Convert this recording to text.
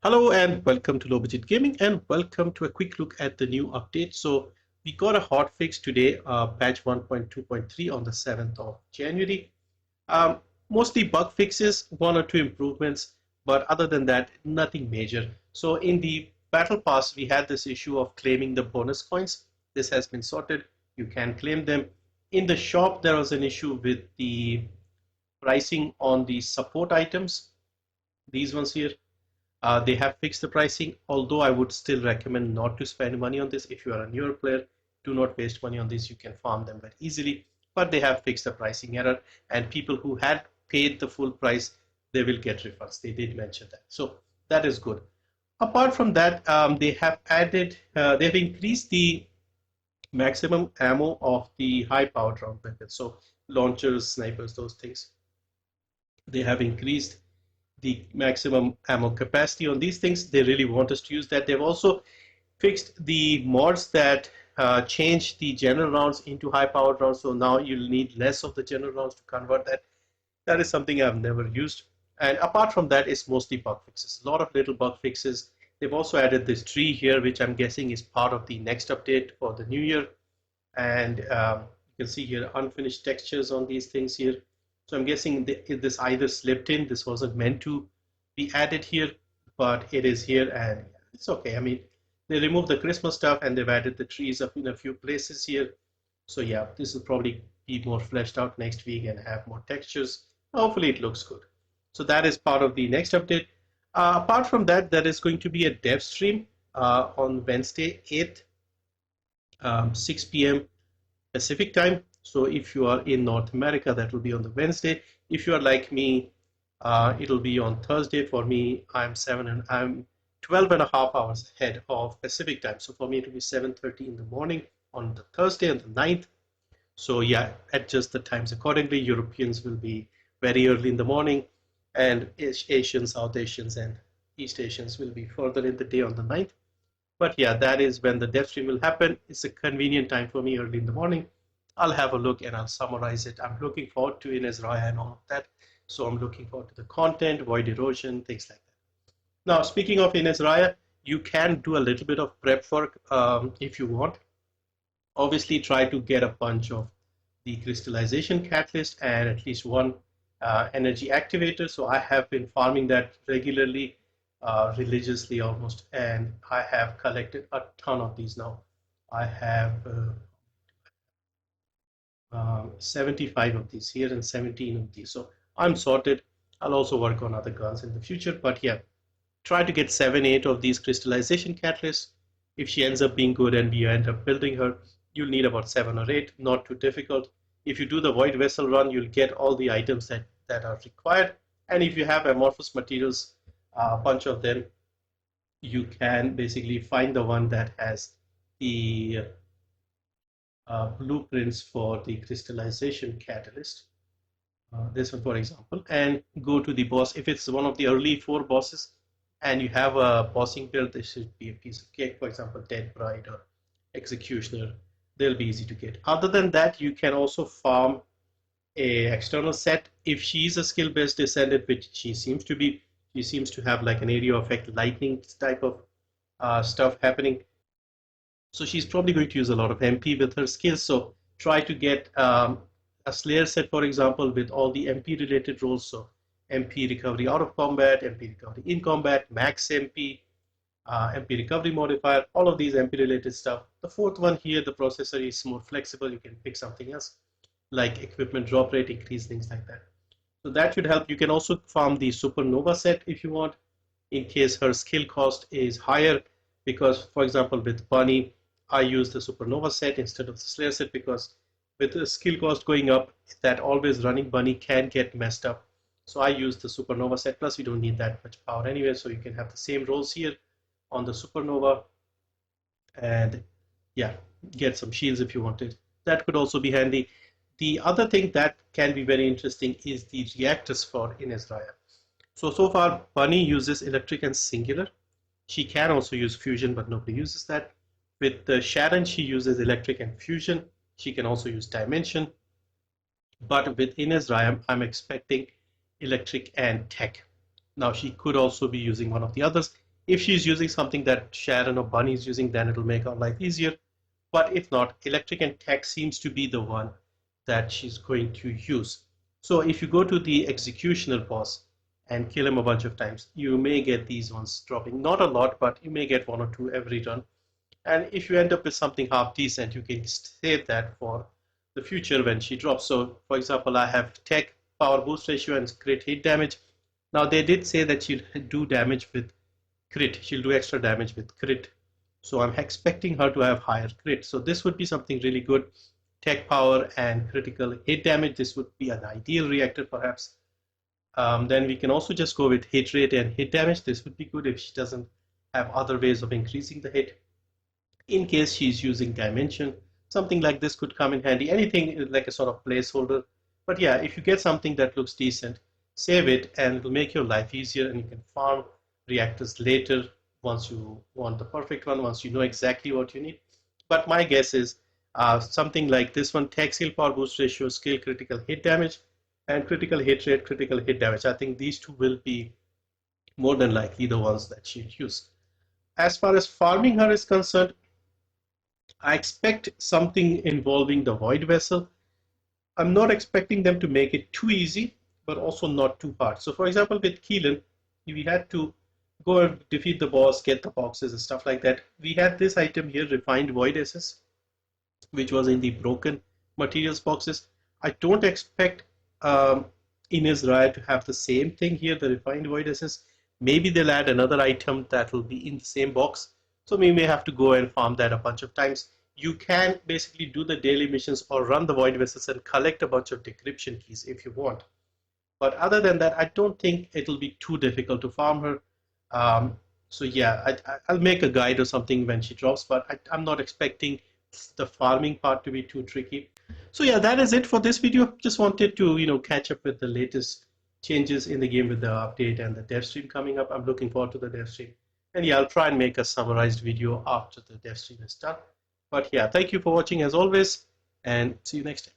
Hello and welcome to Low Budget Gaming and welcome to a quick look at the new update. So we got a hot fix today, patch 1.2.3 on the 7th of January. Mostly bug fixes, one or two improvements, but other than that, nothing major. So in the Battle Pass, we had this issue of claiming the bonus coins. This has been sorted. You can claim them. In the shop, there was an issue with the pricing on the support items. These ones here. They have fixed the pricing, although I would still recommend not to spend money on this. If you are a newer player, do not waste money on this. You can farm them very easily, but they have fixed the pricing error, and people who had paid the full price, they will get refunds. They did mention that. So that is good. Apart from that, they have increased the maximum ammo of the high powered round weapons. So launchers, snipers, those things. They have increased the maximum ammo capacity on these things. They really want us to use that. They've also fixed the mods that change the general rounds into high powered rounds. So now you'll need less of the general rounds to convert that. That is something I've never used. And apart from that, it's mostly bug fixes. A lot of little bug fixes. They've also added this tree here, which I'm guessing is part of the next update for the new year. And you can see here unfinished textures on these things here. So I'm guessing this either slipped in. This wasn't meant to be added here, but it is here, and it's okay. I mean, they removed the Christmas stuff and they've added the trees up in a few places here. So yeah, this will probably be more fleshed out next week and have more textures. Hopefully it looks good. So that is part of the next update. Apart from that, there is going to be a dev stream on Wednesday 8th, 6 p.m. Pacific time. So if you are in North America, that will be on the Wednesday. If you are like me, it'll be on Thursday. For me, I'm 12 and a half hours ahead of Pacific time. So for me, it will be 7:30 in the morning on the Thursday on the 9th. So yeah, adjust the times accordingly. Europeans will be very early in the morning, and Asians, South Asians, and East Asians will be further in the day on the 9th. But yeah, that is when the dev stream will happen. It's a convenient time for me early in the morning. I'll have a look and I'll summarize it. I'm looking forward to Ines Raya and all of that. So I'm looking forward to the content, void erosion, things like that. Now, speaking of Ines Raya, you can do a little bit of prep work if you want. Obviously, try to get a bunch of the crystallization catalyst and at least one energy activator. So I have been farming that regularly, religiously almost, and I have collected a ton of these now. I have 75 of these here and 17 of these. So I'm sorted. I'll also work on other guns in the future, but yeah, try to get 7-8 of these crystallization catalysts. If she ends up being good and we end up building her, you'll need about 7 or 8, not too difficult. If you do the void vessel run, you'll get all the items that are required. And if you have amorphous materials, a bunch of them, you can basically find the one that has the blueprints for the crystallization catalyst. This one, for example, and go to the boss. If it's one of the early 4 bosses and you have a bossing build, this should be a piece of cake. For example, Dead Bride or Executioner, they'll be easy to get. Other than that, you can also farm a external set. If she's a skill-based Descendant, which she seems to be, she seems to have like an area effect lightning type of stuff happening. So she's probably going to use a lot of MP with her skills. So try to get a Slayer set, for example, with all the MP related roles. So MP recovery out of combat, MP recovery in combat, max MP, MP recovery modifier, all of these MP related stuff. The 4th one here, the processor is more flexible. You can pick something else like equipment drop rate increase, things like that. So that should help. You can also farm the Supernova set if you want, in case her skill cost is higher, because for example with Bunny, I use the Supernova set instead of the Slayer set, because with the skill cost going up, that always running Bunny can get messed up. So I use the Supernova set, plus we don't need that much power anyway, so you can have the same rolls here on the Supernova, and yeah, get some shields if you wanted. That could also be handy. The other thing that can be very interesting is the reactors for Ines Raya. So far, Bunny uses electric and singular. She can also use fusion, but nobody uses that. With Sharon, she uses electric and fusion. She can also use dimension. But with Ines Raya, I'm expecting electric and tech. Now, she could also be using one of the others. If she's using something that Sharon or Bunny is using, then it'll make our life easier. But if not, electric and tech seems to be the one that she's going to use. So if you go to the executioner boss and kill him a bunch of times, you may get these ones dropping. Not a lot, but you may get one or two every run. And if you end up with something half decent, you can save that for the future when she drops. So for example, I have tech, power boost ratio, and crit hit damage. Now they did say that she'll do damage with crit. She'll do extra damage with crit. So I'm expecting her to have higher crit. So this would be something really good. Tech power and critical hit damage. This would be an ideal reactor perhaps. Then we can also just go with hit rate and hit damage. This would be good if she doesn't have other ways of increasing the hit. In case she's using dimension, something like this could come in handy. Anything like a sort of placeholder. But yeah, if you get something that looks decent, save it and it'll make your life easier, and you can farm reactors later once you want the perfect one, once you know exactly what you need. But my guess is something like this one: tech, skill, power boost ratio, skill, critical hit damage, and critical hit rate, critical hit damage. I think these two will be more than likely the ones that she'd use. As far as farming her is concerned, I expect something involving the void vessel. I'm not expecting them to make it too easy, but also not too hard. So for example, with Keelan, we had to go and defeat the boss, get the boxes and stuff like that. We had this item here, refined void SS, which was in the broken materials boxes. I don't expect Ines Raya to have the same thing here, the refined void SS. Maybe they'll add another item that will be in the same box. So we may have to go and farm that a bunch of times. You can basically do the daily missions or run the void vessels and collect a bunch of decryption keys if you want. But other than that, I don't think it'll be too difficult to farm her. So yeah, I'll make a guide or something when she drops, but I'm not expecting the farming part to be too tricky. So yeah, that is it for this video. Just wanted to catch up with the latest changes in the game with the update and the dev stream coming up. I'm looking forward to the dev stream. And yeah, I'll try and make a summarized video after the dev stream is done. But yeah, thank you for watching as always, and see you next time.